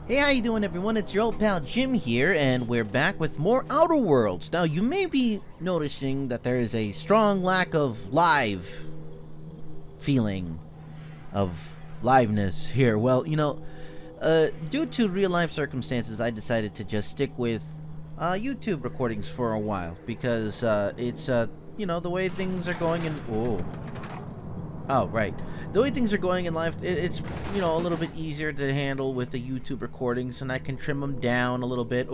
Hey, how you doing, everyone? It's your old pal Jim here, and we're back with more Outer Worlds. Now, you may be noticing that there is a strong lack of live feeling, of liveness here. Well, due to real-life circumstances, I decided to just stick with YouTube recordings for a while, because it's, the way things are going in... Oh, right. The way things are going in life, it's, a little bit easier to handle with the YouTube recordings, and I can trim them down a little bit,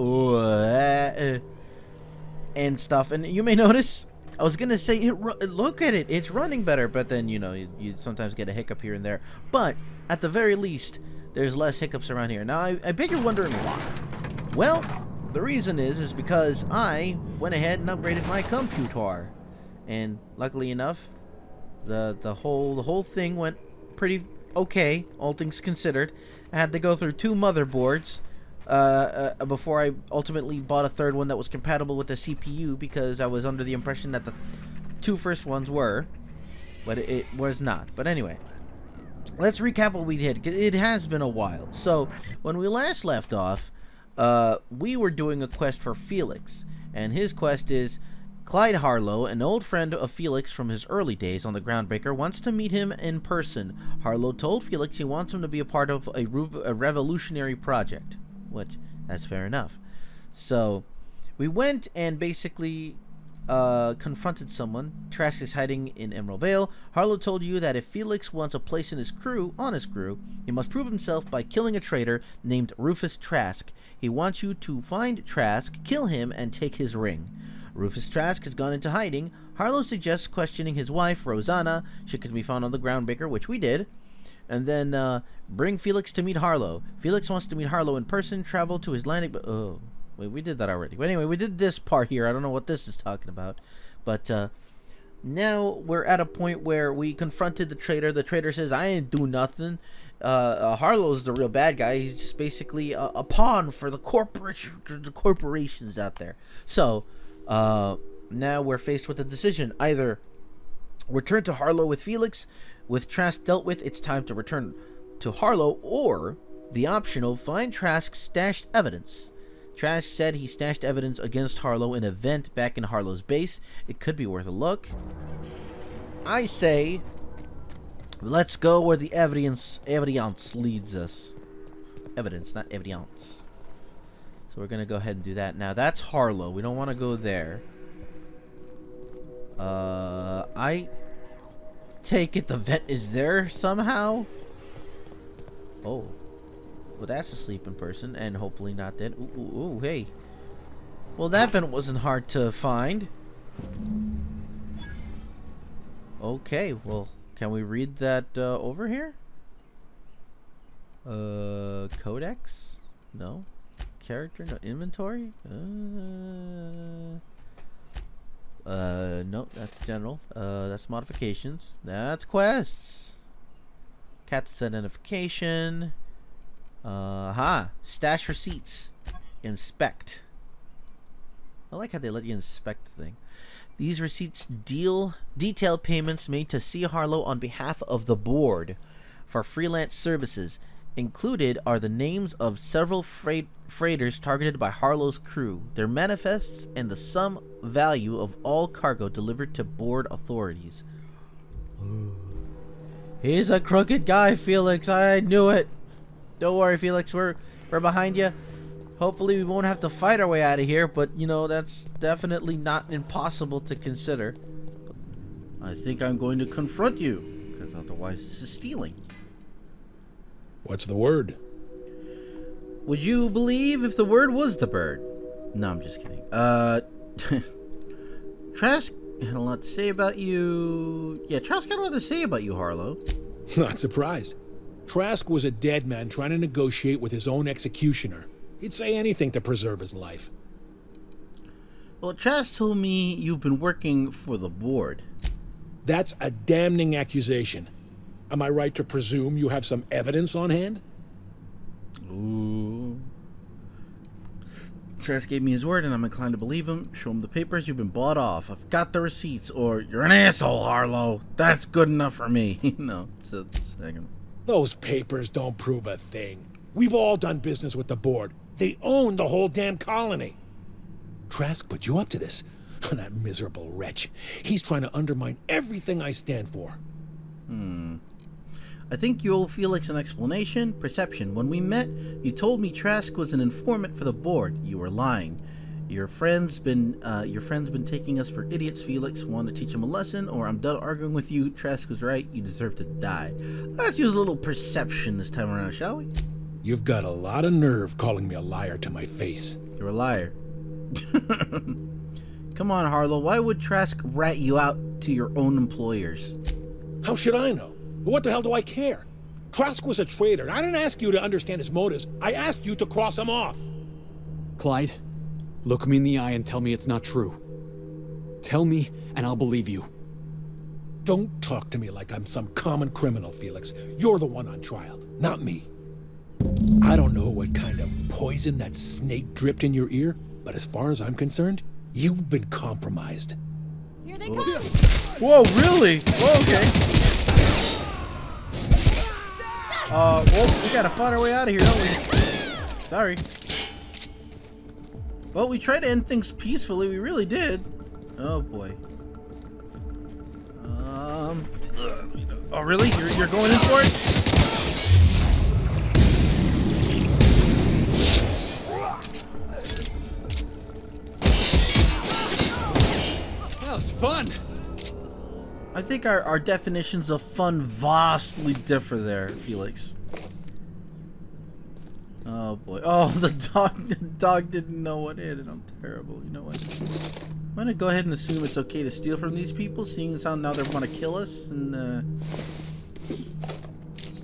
and stuff. And you may notice, I was going to say, look at it, it's running better, but then, you sometimes get a hiccup here and there. But, at the very least, there's less hiccups around here. Now, I bet you're wondering why. Well, the reason is because I went ahead and upgraded my computer. And, luckily enough, the whole thing went pretty okay, all things considered. I had to go through 2 motherboards before I ultimately bought a third one that was compatible with the CPU, because I was under the impression that the 2 first ones were, but it was not. But anyway, let's recap what we did. It has been a while. So when we last left off, we were doing a quest for Felix, and his quest is Clyde Harlow, an old friend of Felix from his early days on the Groundbreaker, wants to meet him in person. Harlow told Felix he wants him to be a part of a revolutionary project, which, that's fair enough. So, we went and basically confronted someone. Trask is hiding in Emerald Vale. Harlow told you that if Felix wants a place in his crew, he must prove himself by killing a traitor named Rufus Trask. He wants you to find Trask, kill him, and take his ring. Rufus Trask has gone into hiding. Harlow suggests questioning his wife, Rosanna. She can be found on the Groundbreaker, which we did. And then bring Felix to meet Harlow. Felix wants to meet Harlow in person, travel to his landing... wait, we did that already. But anyway, we did this part here. I don't know what this is talking about. But now we're at a point where we confronted the traitor. The traitor says, I ain't do nothing. Harlow's the real bad guy. He's just basically a pawn for the corporations out there. So... now we're faced with a decision. Either return to Harlow with Felix. With Trask dealt with, it's time to return to Harlow, or the optional find Trask's stashed evidence. Trask said he stashed evidence against Harlow in a vent back in Harlow's base. It could be worth a look. I say let's go where the evidence leads us. Evidence, not evidence. So we're going to go ahead and do that. Now, that's Harlow. We don't want to go there. I take it the vent is there somehow? Oh. Well, that's a sleeping person, and hopefully not dead. Ooh, hey. Well, that vent wasn't hard to find. Okay, well, can we read that over here? Codex? No. Character, no. Inventory? No, that's general. That's modifications. That's quests. Captain's identification. Stash receipts. Inspect. I like how they let you inspect the thing. These receipts detail payments made to C. Harlow on behalf of the board for freelance services. Included are the names of several freighters targeted by Harlow's crew, their manifests, and the sum value of all cargo delivered to board authorities. He's a crooked guy, Felix. I knew it. Don't worry, Felix. We're behind you. Hopefully we won't have to fight our way out of here, but, that's definitely not impossible to consider. I think I'm going to confront you, because otherwise this is stealing. What's the word? Would you believe if the word was the bird? No, I'm just kidding. Trask had a lot to say about you. Yeah, Trask had a lot to say about you, Harlow. Not surprised. Trask was a dead man trying to negotiate with his own executioner. He'd say anything to preserve his life. Well, Trask told me you've been working for the board. That's a damning accusation. Am I right to presume you have some evidence on hand? Ooh. Trask gave me his word, and I'm inclined to believe him. Show him the papers. You've been bought off. I've got the receipts. Or you're an asshole, Harlow. That's good enough for me. No, it's a second. Those papers don't prove a thing. We've all done business with the board. They own the whole damn colony. Trask put you up to this. That miserable wretch. He's trying to undermine everything I stand for. I think you owe Felix an explanation. Perception. When we met, you told me Trask was an informant for the board. You were lying. Your friend's been taking us for idiots, Felix. Want to teach him a lesson, or I'm done arguing with you. Trask was right. You deserve to die. Let's use a little perception this time around, shall we? You've got a lot of nerve calling me a liar to my face. You're a liar. Come on, Harlow. Why would Trask rat you out to your own employers? How should I know? What the hell do I care? Trask was a traitor, and I didn't ask you to understand his motives. I asked you to cross him off. Clyde, look me in the eye and tell me it's not true. Tell me, and I'll believe you. Don't talk to me like I'm some common criminal, Felix. You're the one on trial, not me. I don't know what kind of poison that snake dripped in your ear, but as far as I'm concerned, you've been compromised. Here they come! Whoa, really? Whoa, okay. Well, we gotta find our way out of here, don't we? Sorry. Well, we tried to end things peacefully. We really did. Oh boy. Oh really? You're going in for it? That was fun. I think our definitions of fun vastly differ there, Felix. Oh boy. Oh, the dog didn't know what hit it. I'm terrible. You know what? I'm gonna go ahead and assume it's okay to steal from these people, seeing as how now they want to kill us. And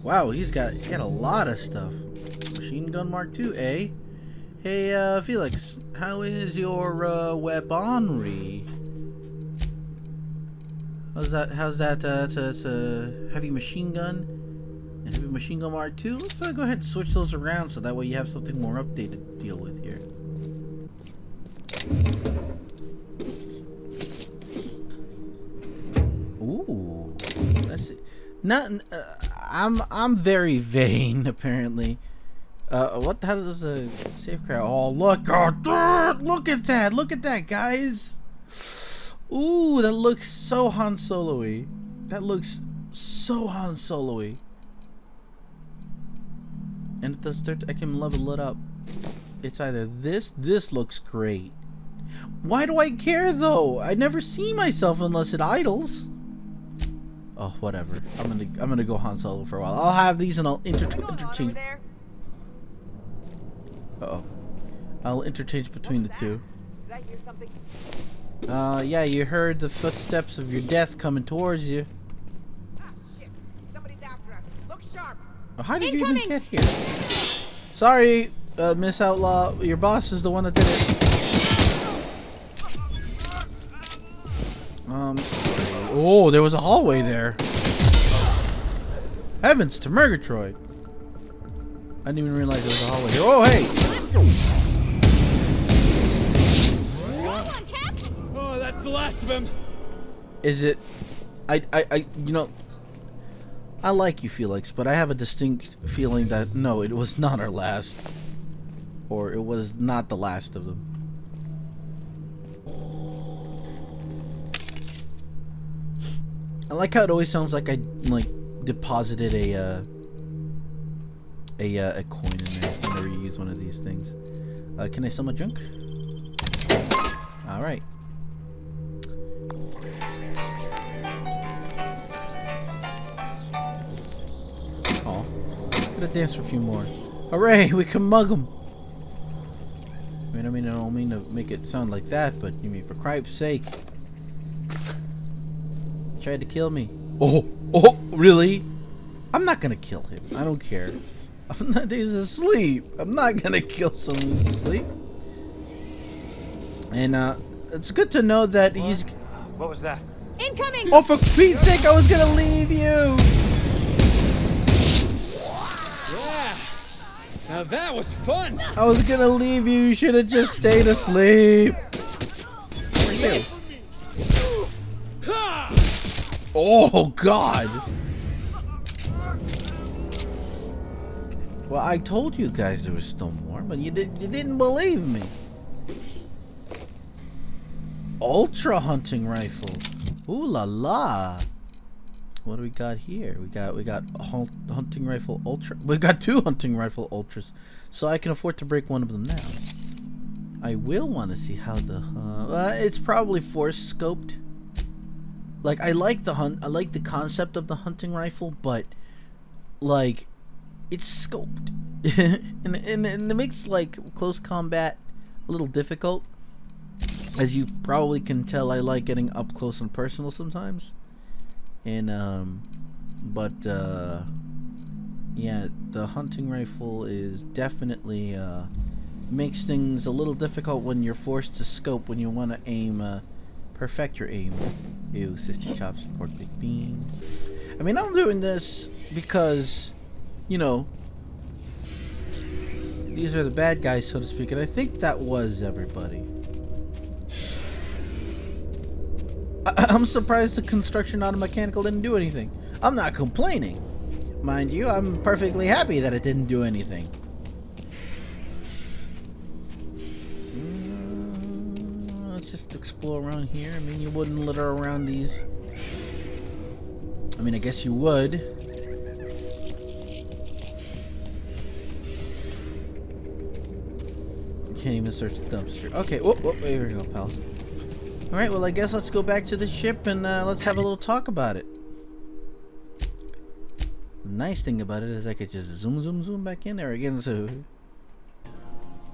wow, he got a lot of stuff. Machine gun Mark II, eh? Hey, Felix, how is your weaponry? How's that? It's a heavy machine gun and heavy machine gun Mark II. Let's go ahead and switch those around so that way you have something more updated to deal with here. Ooh, that's it. Not. I'm very vain apparently. What the hell is a safe crowd? Oh look! Oh, look at that! Look at that, guys! Ooh, that looks so Han Solo-y. That looks so Han Solo-y. And it does start. I can level it up. It's either this. This looks great. Why do I care though? I never see myself unless it idles. Oh, whatever. I'm gonna go Han Solo for a while. I'll have these and I'll interchange. Uh-oh. I'll interchange between the two. Did I hear something? Yeah, you heard the footsteps of your death coming towards you. Ah, shit. Somebody's after us. Look sharp. Well, how did you even get here? Sorry, Miss Outlaw. Your boss is the one that did it. Oh, there was a hallway there. Heavens to Murgatroyd. I didn't even realize there was a hallway here. Oh, hey! Hold on, Cap. Oh, that's the last of him. Is it? You know, I like you, Felix, but I have a distinct feeling that no, it was not our last. Or it was not the last of them. I like how it always sounds like I deposited a coin in there whenever you use one of these things. Can I sell my junk? All right. Oh, gotta dance for a few more. Hooray! We can mug them. I don't mean to make it sound like that, but you mean for Christ's sake. Tried to kill me. Oh, really? I'm not gonna kill him. I don't care. He's asleep. I'm not gonna kill someone who's asleep. And it's good to know that he's. What was that? Incoming. Oh, for Pete's sake, I was gonna leave you. Yeah. Now that was fun. I was gonna leave you. You should have just stayed asleep. Hit. Oh God. Well, I told you guys there was still more, but you didn't believe me. Ultra hunting rifle. Ooh la la. What do we got here? We got hunting rifle ultra. We got 2 hunting rifle ultras, so I can afford to break one of them now. I will want to see how the it's probably force scoped. Like I like the concept of the hunting rifle, but like it's scoped, and it makes like close combat a little difficult. As you probably can tell, I like getting up close and personal sometimes. And yeah, the hunting rifle is definitely makes things a little difficult when you're forced to scope when you want to aim, perfect your aim. Ew, sister chops, pork baked beans. I mean, I'm doing this because, you know, these are the bad guys, so to speak, and I think that was everybody. I'm surprised the construction auto-mechanical didn't do anything. I'm not complaining. Mind you, I'm perfectly happy that it didn't do anything. Let's just explore around here. I mean, you wouldn't litter around these. I mean, I guess you would. You can't even search the dumpster. Okay, whoop, there we go, pals. Alright, well I guess let's go back to the ship and let's have a little talk about it. The nice thing about it is I could just zoom back in there again, so...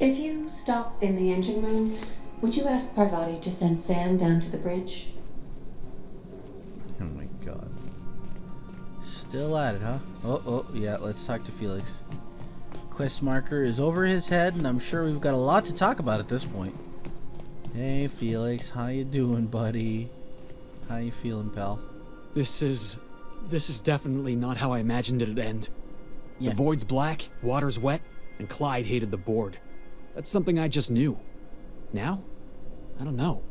If you stop in the engine room, would you ask Parvati to send Sam down to the bridge? Oh my god. Still at it, huh? Oh, yeah, let's talk to Felix. Quest marker is over his head, and I'm sure we've got a lot to talk about at this point. Hey Felix, how you doing, buddy? How you feeling, pal? This is definitely not how I imagined it'd end. Yeah. The void's black, water's wet, and Clyde hated the board. That's something I just knew. Now? I don't know.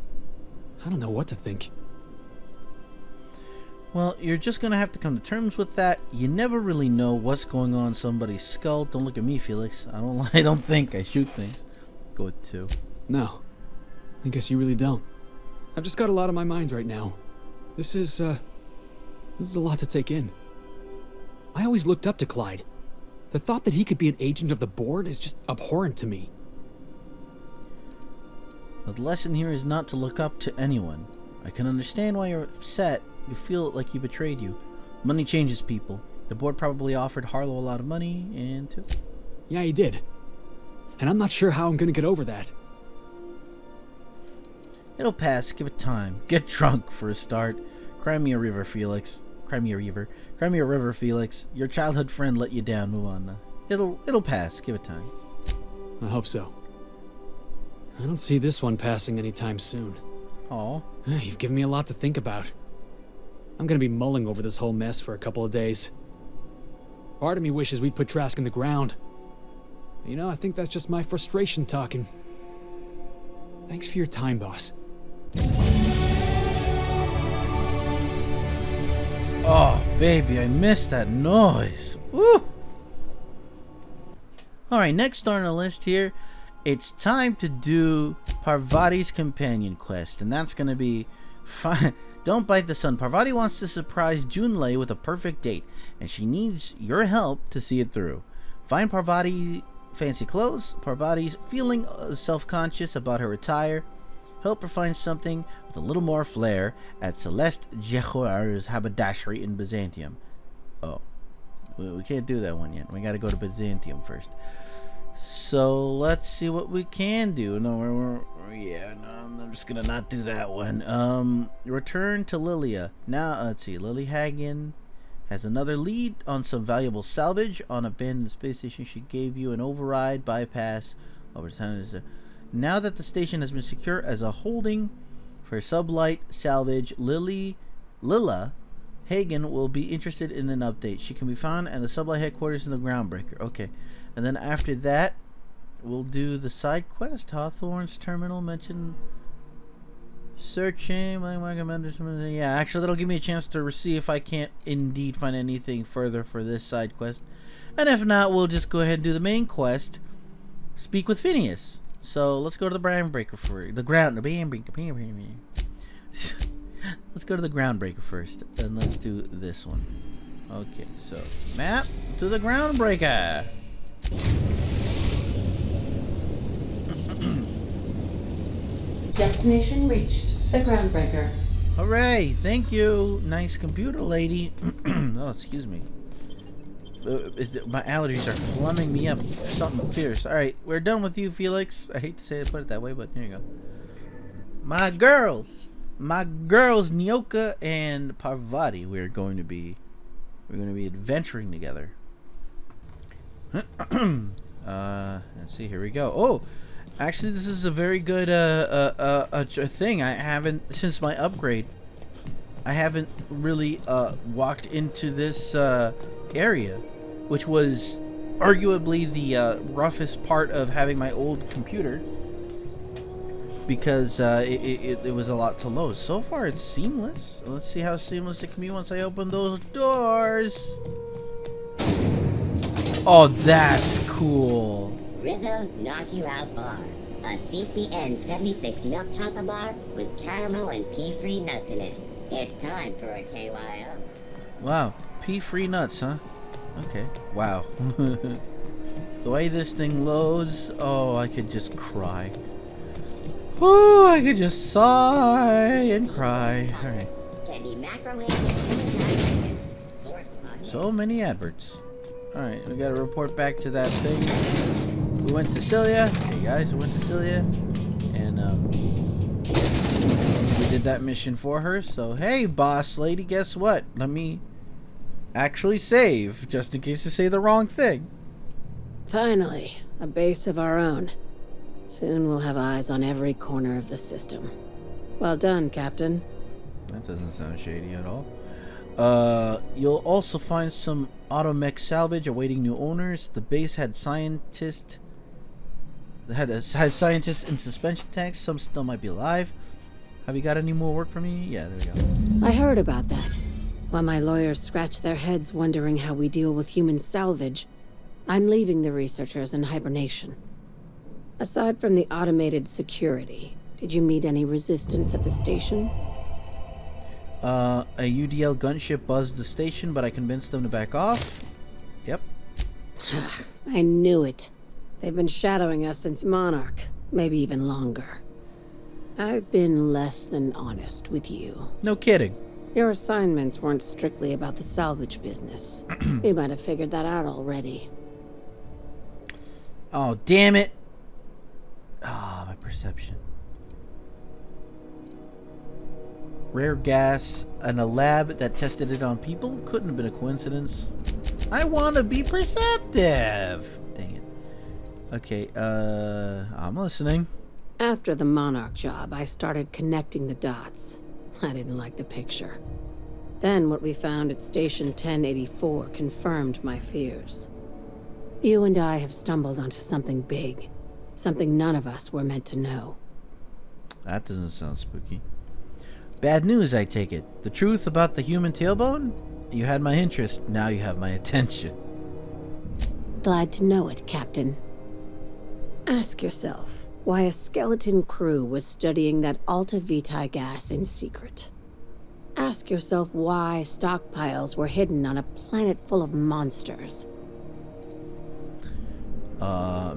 I don't know what to think. Well, you're just gonna have to come to terms with that. You never really know what's going on in somebody's skull. Don't look at me, Felix. I don't think. I shoot things. Go with 2. No. I guess you really don't. I've just got a lot on my mind right now. This is a lot to take in. I always looked up to Clyde. The thought that he could be an agent of the board is just abhorrent to me. The lesson here is not to look up to anyone. I can understand why you're upset. You feel like he betrayed you. Money changes people. The board probably offered Harlow a lot of money, and too. Yeah, he did. And I'm not sure how I'm gonna get over that. It'll pass. Give it time. Get drunk for a start. Cry me a river, Felix. Cry me a river. Cry me a river, Felix. Your childhood friend let you down. Move on. It'll pass. Give it time. I hope so. I don't see this one passing anytime soon. Aw. You've given me a lot to think about. I'm gonna be mulling over this whole mess for a couple of days. Part of me wishes we'd put Trask in the ground. You know, I think that's just my frustration talking. Thanks for your time, boss. Oh, baby, I missed that noise. Woo! Alright, next on our list here, it's time to do Parvati's companion quest, and that's gonna be fine. Don't bite the sun. Parvati wants to surprise Junlei with a perfect date, and she needs your help to see it through. Find Parvati fancy clothes. Parvati's feeling self-conscious about her attire. Help her find something with a little more flair at Celeste Jehoar's haberdashery in Byzantium. Oh, we can't do that one yet. We gotta go to Byzantium first. So let's see what we can do. No, I'm just gonna not do that one. Return to Lilia. Now, let's see. Lily Hagen has another lead on some valuable salvage on abandoned space station. She gave you an override bypass over time. Now that the station has been secured as a holding for sublight salvage, Lila Hagen will be interested in an update. She can be found at the sublight headquarters in the Groundbreaker. Okay. And then after that, we'll do the side quest. Hawthorne's terminal mentioned Searching, yeah, actually that'll give me a chance to see if I can't indeed find anything further for this side quest. And if not, we'll just go ahead and do the main quest. Speak with Phineas. So let's go to the groundbreaker for the ground. Let's go to the groundbreaker first, and let's do this one. Okay, so map to the groundbreaker. Destination reached. The groundbreaker. Hooray! Thank you, nice computer lady. Oh, excuse me. My allergies are flumming me up. Something fierce. All right, we're done with you, Felix. I hate to say it, put it that way, but here you go. My girls, Nyoka and Parvati. We're going to be adventuring together. Let's see. Here we go. Oh, actually, this is a very good thing. I haven't, since my upgrade, I haven't really walked into this area, which was arguably the roughest part of having my old computer, because it was a lot to load. So far, it's seamless. Let's see how seamless it can be once I open those doors. Oh, that's cool. Rizzo's Knock You Out Bar. A CCN 76 milk chocolate bar with caramel and pea-free nuts in it. It's time for a KYO. Wow, pea-free nuts, huh? Okay. Wow. The way this thing loads, oh, I could just cry. Oh, I could just sigh and cry. All right. Can be microwaved in 9 seconds. Force on So many adverts. All right, we gotta report back to that thing. We went to Cilia. Hey guys, we went to Cilia, and we did that mission for her. So hey, boss lady, guess what? Let me actually save, just in case you say the wrong thing. Finally, a base of our own. Soon we'll have eyes on every corner of the system. Well done, Captain. That doesn't sound shady at all. You'll also find some automech salvage awaiting new owners. The base had scientists in suspension tanks. Some still might be alive. Have you got any more work for me? Yeah, there we go. I heard about that. While my lawyers scratch their heads wondering how we deal with human salvage, I'm leaving the researchers in hibernation. Aside from the automated security, did you meet any resistance at the station? A UDL gunship buzzed the station, but I convinced them to back off. Yep. I knew it. They've been shadowing us since Monarch, maybe even longer. I've been less than honest with you. No kidding. Your assignments weren't strictly about the salvage business. You might have figured that out already. Oh, damn it. Ah, my perception. Rare gas and a lab that tested it on people? Couldn't have been a coincidence. I want to be perceptive. Dang it. Okay, I'm listening. After the Monarch job, I started connecting the dots. I didn't like the picture. Then what we found at Station 1084 confirmed my fears. You and I have stumbled onto something big. Something none of us were meant to know. That doesn't sound spooky. Bad news, I take it. The truth about the human tailbone? You had my interest, now you have my attention. Glad to know it, Captain. Ask yourself why a skeleton crew was studying that Alta Vitae gas in secret. Ask yourself why stockpiles were hidden on a planet full of monsters.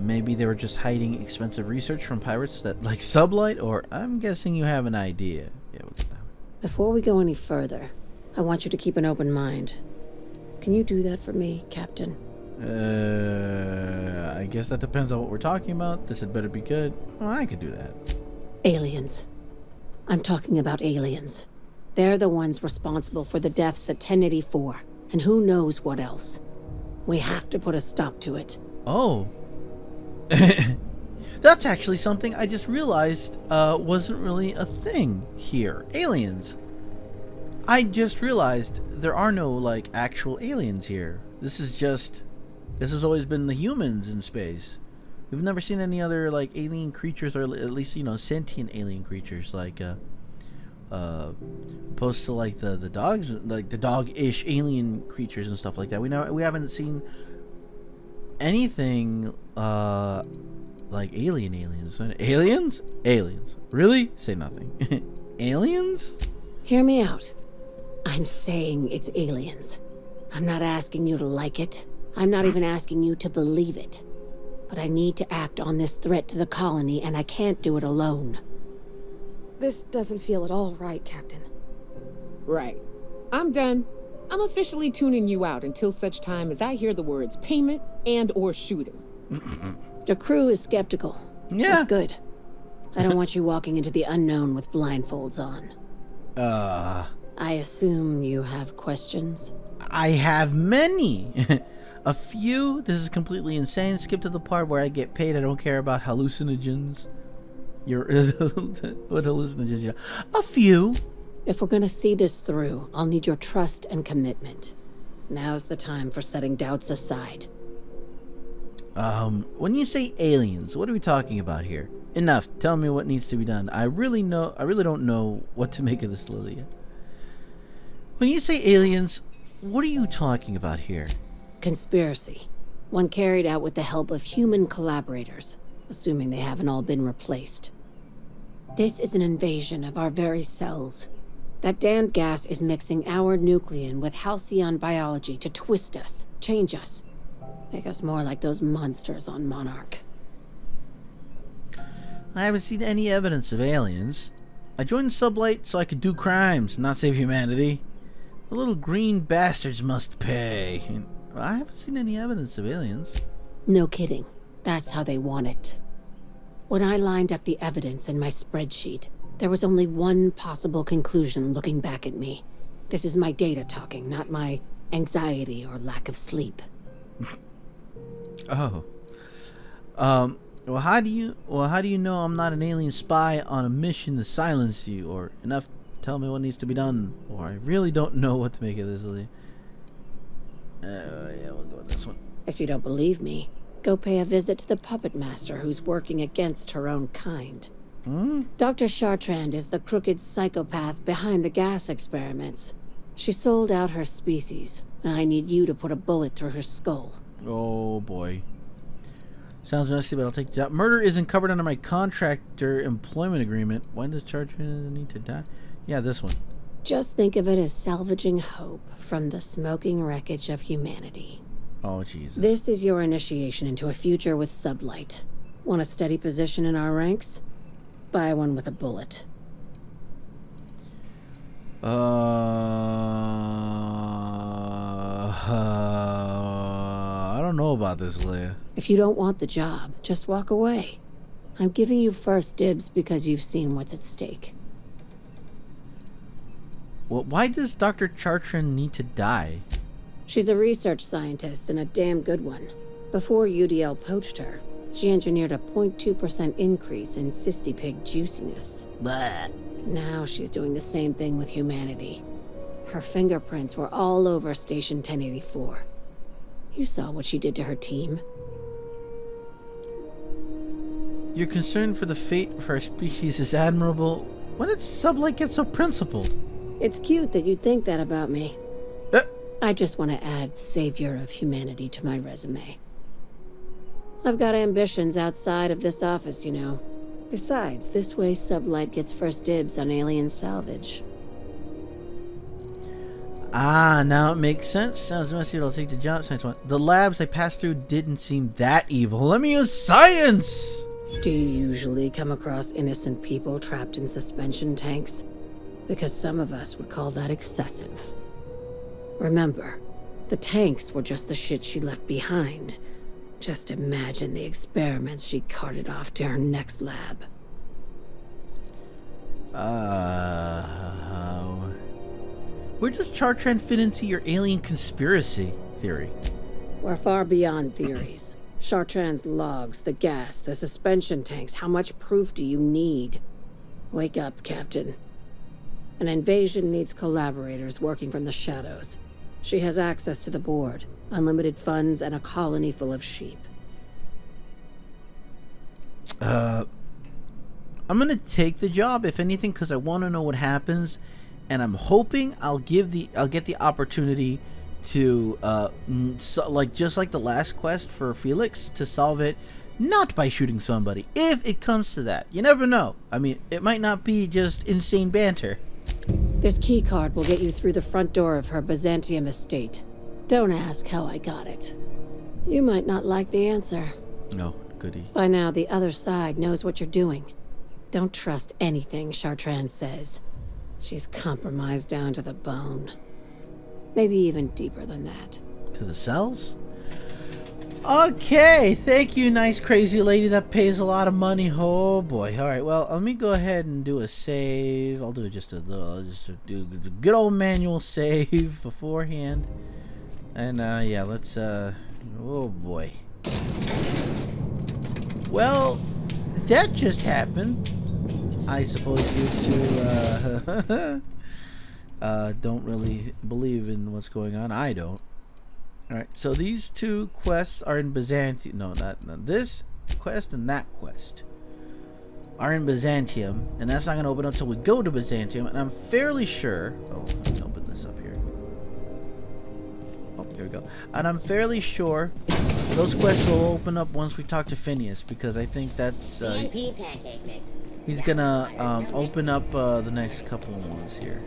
Maybe they were just hiding expensive research from pirates that like Sublight, or I'm guessing you have an idea. Yeah, we'll get that. Before we go any further, I want you to keep an open mind. Can you do that for me, Captain? I guess that depends on what we're talking about. This had better be good. Well, I could do that. Aliens. I'm talking about aliens. They're the ones responsible for the deaths at 1084, and who knows what else. We have to put a stop to it. Oh. That's actually something I just realized wasn't really a thing here. Aliens. I just realized there are no, like, actual aliens here. This has always been the humans in space. We've never seen any other, like, alien creatures, or at least, you know, sentient alien creatures, like, opposed to like the dogs, like the dog-ish alien creatures and stuff like that. We haven't seen anything like aliens. Really? Say nothing. Aliens? Hear me out. I'm saying it's aliens. I'm not asking you to like it. I'm not even asking you to believe it. But I need to act on this threat to the colony, and I can't do it alone. This doesn't feel at all right, Captain. Right. I'm done. I'm officially tuning you out until such time as I hear the words payment and or shooting. The crew is skeptical. Yeah. That's good. I don't want you walking into the unknown with blindfolds on. I assume you have questions? I have many. A few. This is completely insane. Skip to the part where I get paid. I don't care about hallucinogens. What hallucinogens? Yeah. A few. If we're gonna see this through, I'll need your trust and commitment. Now's the time for setting doubts aside. When you say aliens, what are we talking about here? Enough. Tell me what needs to be done. I really don't know what to make of this, Lilia. When you say aliens, what are you talking about here? Conspiracy. One carried out with the help of human collaborators, assuming they haven't all been replaced. This is an invasion of our very cells. That damned gas is mixing our nucleon with halcyon biology to twist us, change us, make us more like those monsters on Monarch. I haven't seen any evidence of aliens. I joined Sublight so I could do crimes, not save humanity. The little green bastards must pay. I haven't seen any evidence of aliens. No kidding. That's how they want it. When I lined up the evidence in my spreadsheet, there was only one possible conclusion looking back at me. This is my data talking, not my anxiety or lack of sleep. Oh. Well, how do you know I'm not an alien spy on a mission to silence you, or enough to tell me what needs to be done? Or I really don't know what to make of this, Lily. Yeah, we'll go with this one. If you don't believe me, go pay a visit to the puppet master who's working against her own kind. Dr. Chartrand is the crooked psychopath behind the gas experiments. She sold out her species, and I need you to put a bullet through her skull. Oh boy. Sounds messy, but I'll take the job. Murder isn't covered under my contractor employment agreement. Why does Chartrand need to die? Yeah, this one. Just think of it as salvaging hope from the smoking wreckage of humanity. Oh, Jesus. This is your initiation into a future with Sublight. Want a steady position in our ranks? Buy one with a bullet. I don't know about this, Leia. If you don't want the job, just walk away. I'm giving you first dibs because you've seen what's at stake. Well, why does Dr. Chartrand need to die? She's a research scientist and a damn good one. Before UDL poached her, she engineered a 0.2% increase in cystipig juiciness. Blah. Now she's doing the same thing with humanity. Her fingerprints were all over Station 1084. You saw what she did to her team. Your concern for the fate of our species is admirable. When did Sublight get so principled? It's cute that you'd think that about me. I just want to add savior of humanity to my resume. I've got ambitions outside of this office, you know. Besides, this way Sublight gets first dibs on alien salvage. Ah, now it makes sense. Sounds messy, but I'll take the job. Science one. The labs I passed through didn't seem that evil. Let me use science! Do you usually come across innocent people trapped in suspension tanks? Because some of us would call that excessive. Remember, the tanks were just the shit she left behind. Just imagine the experiments she carted off to her next lab. Where does Chartrand fit into your alien conspiracy theory? We're far beyond theories. Chartrand's logs, the gas, the suspension tanks, how much proof do you need? Wake up, Captain. An invasion needs collaborators working from the shadows. She has access to the board, unlimited funds, and a colony full of sheep. I'm gonna take the job, if anything, because I want to know what happens, and I'm hoping I'll get the opportunity to just like the last quest for Felix, to solve it not by shooting somebody. If it comes to that, you never know. I mean, it might not be just insane banter. This keycard will get you through the front door of her Byzantium estate. Don't ask how I got it. You might not like the answer. No, goody. By now, the other side knows what you're doing. Don't trust anything Chartrand says. She's compromised down to the bone. Maybe even deeper than that. To the cells? Okay, thank you, nice crazy lady that pays a lot of money. Oh boy. All right, well, let me go ahead and do a save. I'll do just a good old manual save beforehand. And yeah, let's oh boy. Well, that just happened. I suppose you two don't really believe in what's going on. I don't. Alright, so these two quests are in Byzantium. No, not this quest and that quest are in Byzantium, and that's not going to open until we go to Byzantium, and I'm fairly sure... Oh, let me open this up here. Oh, there we go. And I'm fairly sure those quests will open up once we talk to Phineas, because I think that's... he's going to open up the next couple of ones here.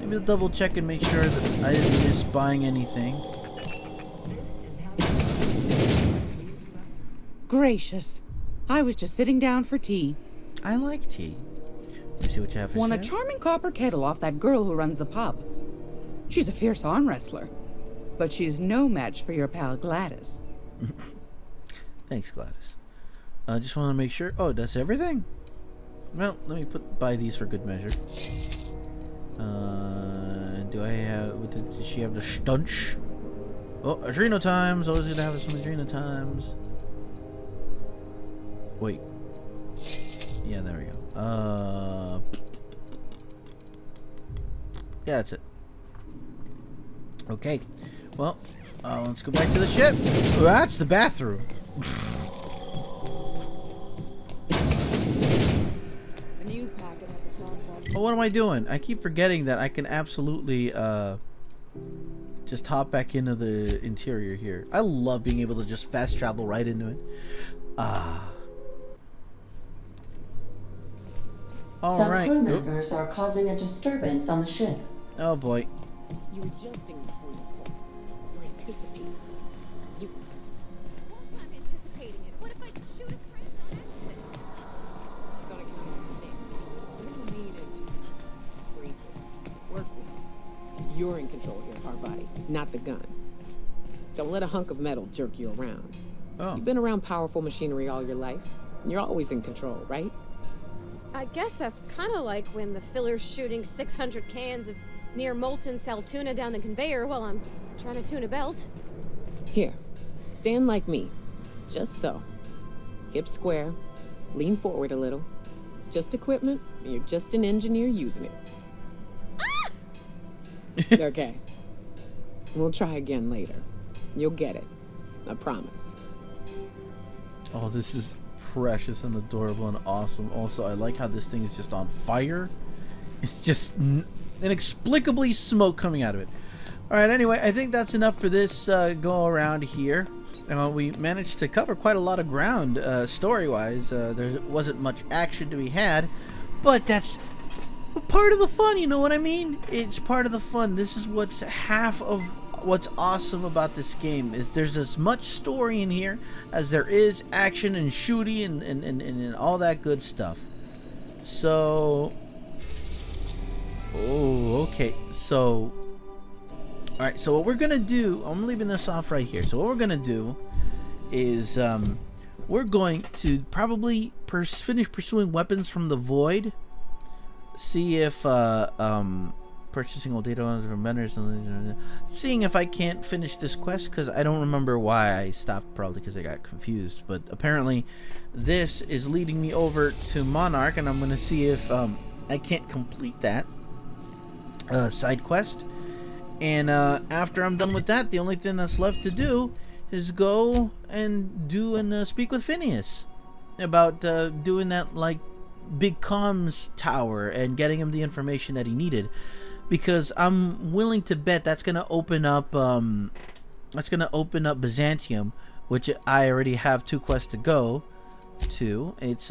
Maybe double check and make sure that I didn't miss buying anything. Gracious. I was just sitting down for tea. I like tea. Let me see what you have for Won a sale. charming copper kettle off that girl who runs the pub. She's a fierce arm wrestler, but she's no match for your pal Gladys. Thanks, Gladys. I just want to make sure. Oh, that's everything? Well, let me buy these for good measure. Do I have... Does she have the stunch? Oh, adreno times. Always gonna have some adreno times. Wait. Yeah, there we go. Yeah, that's it. Okay. Well, let's go back to the ship. Oh, that's the bathroom. Oh, what am I doing? I keep forgetting that I can absolutely just hop back into the interior here. I love being able to just fast travel right into it. Some Alright. crew members are causing a disturbance on the ship. Oh boy. You're adjusting before you pull. You're anticipating. You... Of course I'm anticipating it. What if I shoot a friend on accident? Gonna get you understand. What you mean is... Brace it. Work with it. You're in control here, Parvati, not the gun. Don't let a hunk of metal jerk you around. Oh. You've been around powerful machinery all your life, and you're always in control, right? I guess that's kind of like when the filler's shooting 600 cans of near molten cell tuna down the conveyor while I'm trying to tune a belt. Here, stand like me. Just so. Hips square. Lean forward a little. It's just equipment, and you're just an engineer using it. Ah! Okay. We'll try again later. You'll get it. I promise. Oh, this is precious and adorable and awesome. Also, I like how this thing is just on fire. It's just inexplicably smoke coming out of it. Alright, anyway, I think that's enough for this go around here. We managed to cover quite a lot of ground story-wise. There wasn't much action to be had, but that's part of the fun, you know what I mean? It's part of the fun. This is what's half of what's awesome about this game. Is there's as much story in here as there is action and shooting and all that good stuff. So... Oh, okay. So... Alright, so what we're gonna do... I'm leaving this off right here. So what we're gonna do is... we're going to probably finish pursuing weapons from the void. See if... purchasing all data on different vendors, seeing if I can't finish this quest, because I don't remember why I stopped, probably because I got confused, but apparently this is leading me over to Monarch, and I'm going to see if I can't complete that side quest, and after I'm done with that, the only thing that's left to do is go and speak with Phineas. about doing that like big comms tower and getting him the information that he needed, because I'm willing to bet that's gonna open up Byzantium, which I already have 2 quests to go to. It's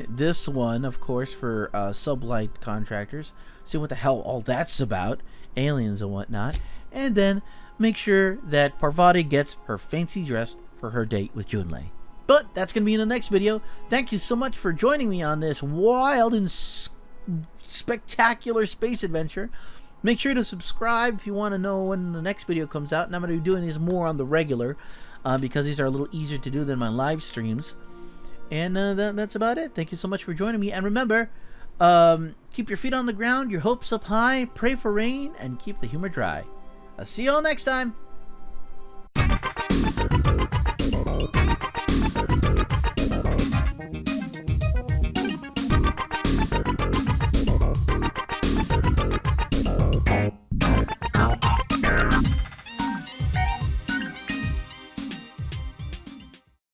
this one, of course, for sublight contractors. See what the hell all that's about, aliens and whatnot, and then make sure that Parvati gets her fancy dress for her date with Junlei. But that's going to be in the next video. Thank you so much for joining me on this wild and spectacular space adventure. Make sure to subscribe if you want to know when the next video comes out. And I'm going to be doing these more on the regular because these are a little easier to do than my live streams. And that's about it. Thank you so much for joining me. And remember, keep your feet on the ground, your hopes up high, pray for rain, and keep the humor dry. I'll see you all next time.